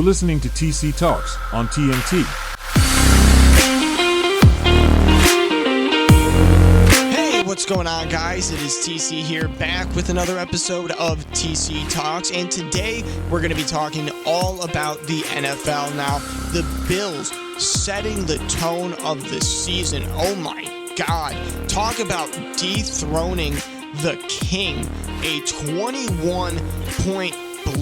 listening to TC TAUX on TNT. Hey, what's going on, guys? It is TC here, back with another episode of TC Talks, and today we're going to be talking all about the NFL. Now, the Bills setting the tone of the season. Oh my God. Talk about dethroning the king. A 21-point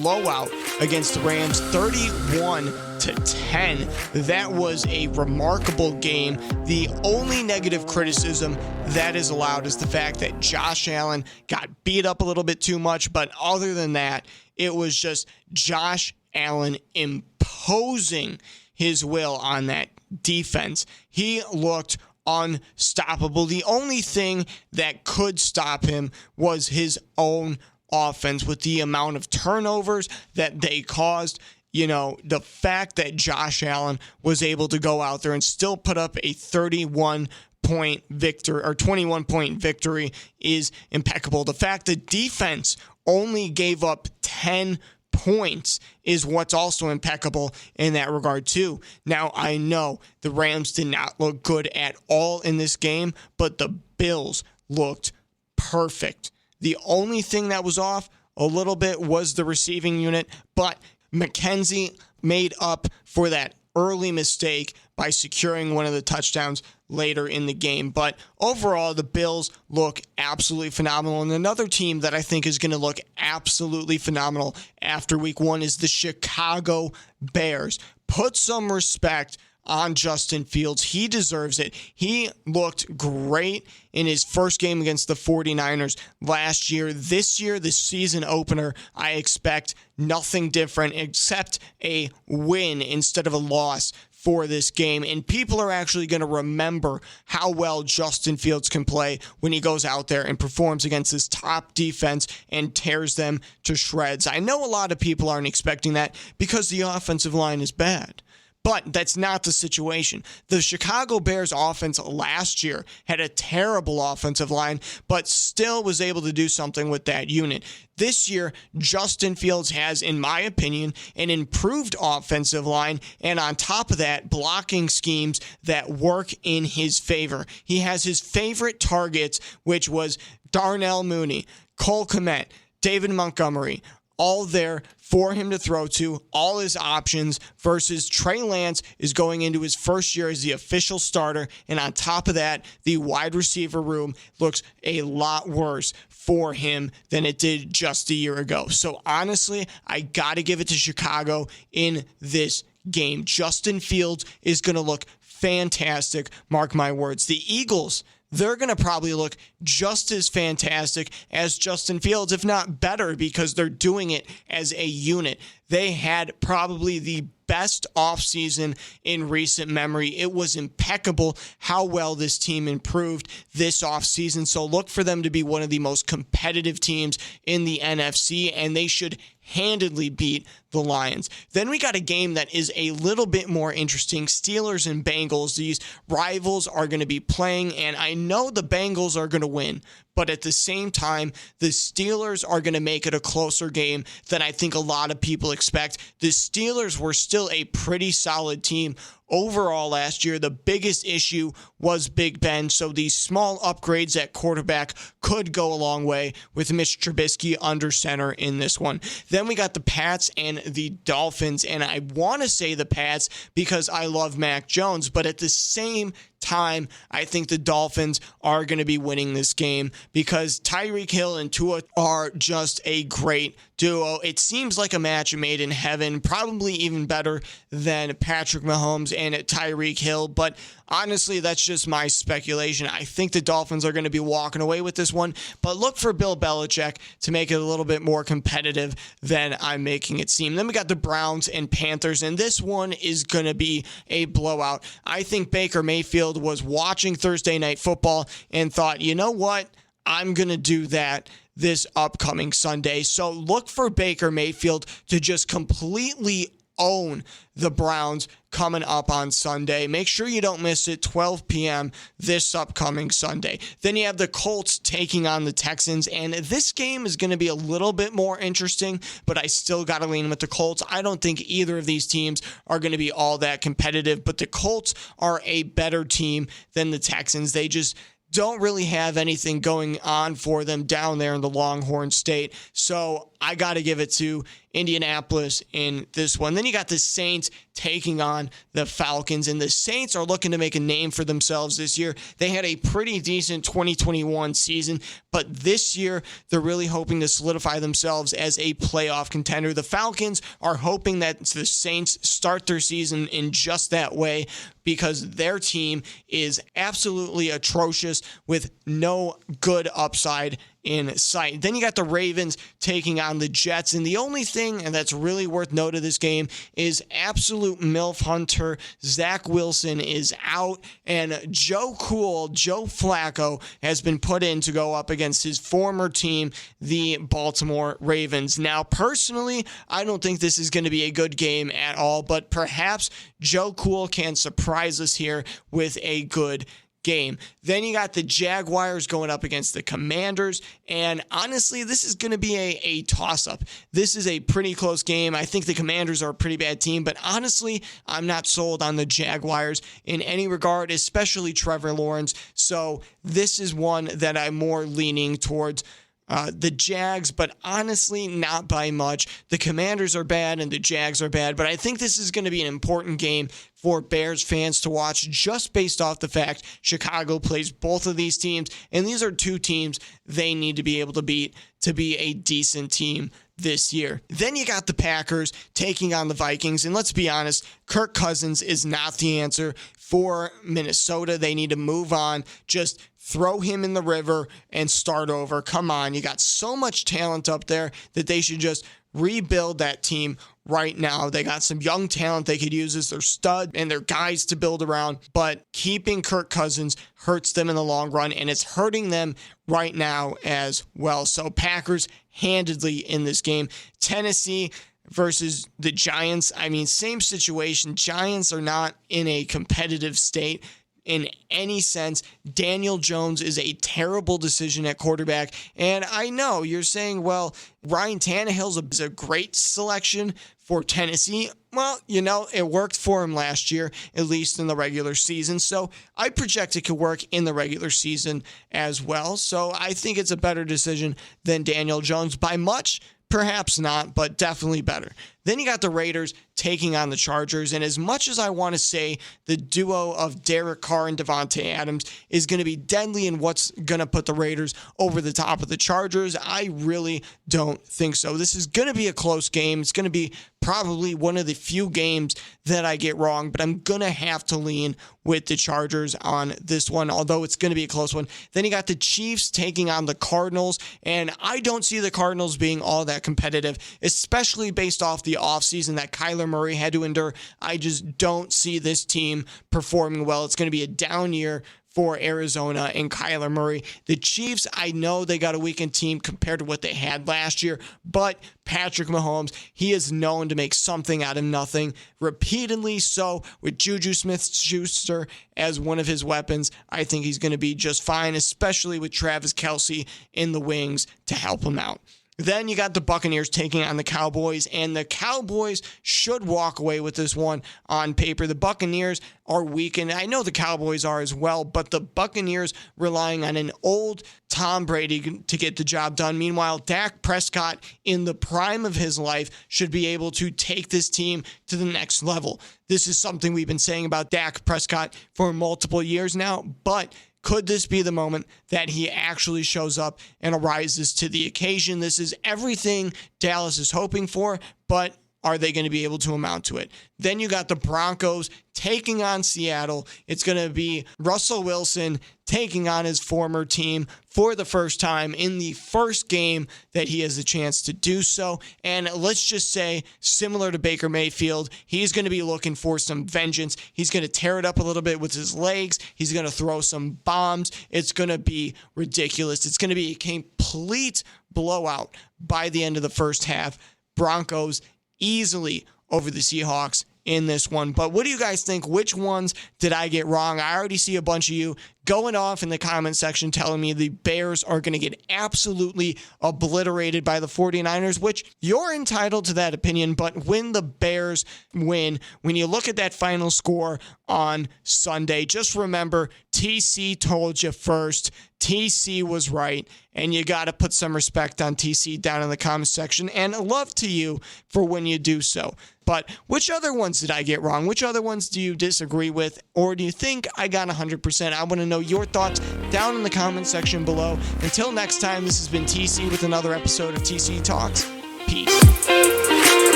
blowout against the Rams, 31-10. That was a remarkable game. The only negative criticism that is allowed is the fact that Josh Allen got beat up a little bit too much, but other than that, it was just Josh Allen imposing his will on that defense. He looked unstoppable. The only thing that could stop him was his own offense, with the amount of turnovers that they caused. You know, the fact that Josh Allen was able to go out there and still put up a 21-point victory or 21-point victory is impeccable. The fact that defense only gave up 10 points is what's also impeccable in that regard too. Now, I know the Rams did not look good at all in this game, but the Bills looked perfect. The only thing that was off a little bit was the receiving unit, but McKenzie made up for that early mistake by securing one of the touchdowns later in the game. But overall, the Bills look absolutely phenomenal. And another team that I think is going to look absolutely phenomenal after week one is the Chicago Bears. Put some respect on Justin Fields. He deserves it. He looked great in his first game against the 49ers last year. This year, the season opener, I expect nothing different except a win instead of a loss for this game. And people are actually going to remember how well Justin Fields can play when he goes out there and performs against this top defense and tears them to shreds. I know a lot of people aren't expecting that because the offensive line is bad. But that's not the situation. The Chicago Bears offense last year had a terrible offensive line, but still was able to do something with that unit. This year, Justin Fields has, in my opinion, an improved offensive line, and on top of that, blocking schemes that work in his favor. He has his favorite targets, which was Darnell Mooney, Cole Kmet, David Montgomery, all there for him to throw to, all his options, versus Trey Lance is going into his first year as the official starter, and on top of that, the wide receiver room looks a lot worse for him than it did just a year ago. So honestly, I got to give it to Chicago in this game. Justin Fields is going to look fantastic, mark my words. The Eagles, they're going to probably look just as fantastic as Justin Fields, if not better, because they're doing it as a unit. They had probably the best offseason in recent memory. It was impeccable how well this team improved this offseason. So look for them to be one of the most competitive teams in the NFC, and they should handedly beat the Lions. Then we got a game that is a little bit more interesting. Steelers and Bengals. These rivals are going to be playing, and I know the Bengals are going to win, but at the same time, the Steelers are going to make it a closer game than I think a lot of people expect. The Steelers were still a pretty solid team overall last year. The biggest issue was Big Ben, so these small upgrades at quarterback could go a long way with Mitch Trubisky under center in this one. Then we got the Pats and the Dolphins, and I want to say the Pats because I love Mac Jones, but at the same time, I think the Dolphins are going to be winning this game because Tyreek Hill and Tua are just a great duo. It seems like a match made in heaven, probably even better than Patrick Mahomes and Tyreek Hill, but honestly, that's just my speculation. I think the Dolphins are going to be walking away with this one, but look for Bill Belichick to make it a little bit more competitive than I'm making it seem. Then we got the Browns and Panthers, and this one is going to be a blowout. I think Baker Mayfield was watching Thursday Night Football and thought, you know what? I'm going to do that this upcoming Sunday. So look for Baker Mayfield to just completely own the Browns coming up on Sunday. Make sure you don't miss it, 12 p.m. this upcoming Sunday. Then you have the Colts taking on the Texans, and this game is going to be a little bit more interesting, but I still got to lean with the Colts. I don't think either of these teams are going to be all that competitive, but the Colts are a better team than the Texans. They just don't really have anything going on for them down there in the Longhorn State. So I got to give it to Indianapolis in this one. Then you got the Saints taking on the Falcons, and the Saints are looking to make a name for themselves this year. They had a pretty decent 2021 season, but this year they're really hoping to solidify themselves as a playoff contender. The Falcons are hoping that the Saints start their season in just that way because their team is absolutely atrocious with no good upside in sight. Then you got the Ravens taking on the Jets, and the only thing that's really worth note of this game is absolute MILF hunter Zach Wilson is out, and Joe Flacco has been put in to go up against his former team, the Baltimore Ravens. Now, personally, I don't think this is going to be a good game at all, but perhaps Joe Cool can surprise us here with a good game. Then you got the Jaguars going up against the Commanders, and honestly, this is going to be a toss-up. This is a pretty close game. I think the Commanders are a pretty bad team, but honestly, I'm not sold on the Jaguars in any regard, especially Trevor Lawrence. So this is one that I'm more leaning towards the Jags, but honestly, not by much. The Commanders are bad and the Jags are bad, but I think this is going to be an important game for Bears fans to watch just based off the fact Chicago plays both of these teams, and these are two teams they need to be able to beat to be a decent team this year. Then you got the Packers taking on the Vikings, and let's be honest, Kirk Cousins is not the answer for Minnesota. They need to move on. Just throw him in the river and start over. Come on, you got so much talent up there that they should just rebuild that team right now. They got some young talent they could use as their stud and their guys to build around, but keeping Kirk Cousins hurts them in the long run, and it's hurting them right now as well. So Packers handedly in this game. Tennessee versus the Giants. I mean, same situation. Giants are not in a competitive state in any sense. Daniel Jones is a terrible decision at quarterback. And I know you're saying, well, Ryan Tannehill is a great selection for Tennessee. Well, you know, it worked for him last year, at least in the regular season. So I project it could work in the regular season as well. So I think it's a better decision than Daniel Jones by much. Perhaps not, but definitely better. Then you got the Raiders taking on the Chargers, and as much as I want to say the duo of Derek Carr and Devontae Adams is going to be deadly in what's going to put the Raiders over the top of the Chargers, I really don't think so. This is going to be a close game. It's going to be probably one of the few games that I get wrong, but I'm going to have to lean with the Chargers on this one, although it's going to be a close one. Then you got the Chiefs taking on the Cardinals, and I don't see the Cardinals being all that competitive, especially based off the offseason that Kyler Murray had to endure. I just don't see this team performing well. It's going to be a down year for Arizona and Kyler Murray. The Chiefs, I know they got a weakened team compared to what they had last year, but Patrick Mahomes, he is known to make something out of nothing repeatedly. So with Juju Smith-Schuster as one of his weapons, I think he's going to be just fine, especially with Travis Kelce in the wings to help him out. Then you got the Buccaneers taking on the Cowboys, and the Cowboys should walk away with this one on paper. The Buccaneers are weak, and I know the Cowboys are as well, but the Buccaneers relying on an old Tom Brady to get the job done. Meanwhile, Dak Prescott, in the prime of his life, should be able to take this team to the next level. This is something we've been saying about Dak Prescott for multiple years now, but could this be the moment that he actually shows up and arises to the occasion? This is everything Dallas is hoping for, but are they going to be able to amount to it? Then you got the Broncos taking on Seattle. It's going to be Russell Wilson taking on his former team for the first time in the first game that he has a chance to do so. And let's just say, similar to Baker Mayfield, he's going to be looking for some vengeance. He's going to tear it up a little bit with his legs. He's going to throw some bombs. It's going to be ridiculous. It's going to be a complete blowout by the end of the first half. Broncos easily over the Seahawks in this one. But what do you guys think? Which ones did I get wrong? I already see a bunch of you going off in the comment section telling me the Bears are going to get absolutely obliterated by the 49ers, which you're entitled to that opinion. But when the Bears win, when you look at that final score on Sunday, just remember TC told you first. TC was right, and you got to put some respect on TC down in the comment section, and love to you for when you do so. But which other ones did I get wrong? Which other ones do you disagree with, or do you think I got 100%? I want to know your thoughts down in the comment section below. Until next time, this has been TC with another episode of TC Talks. Peace.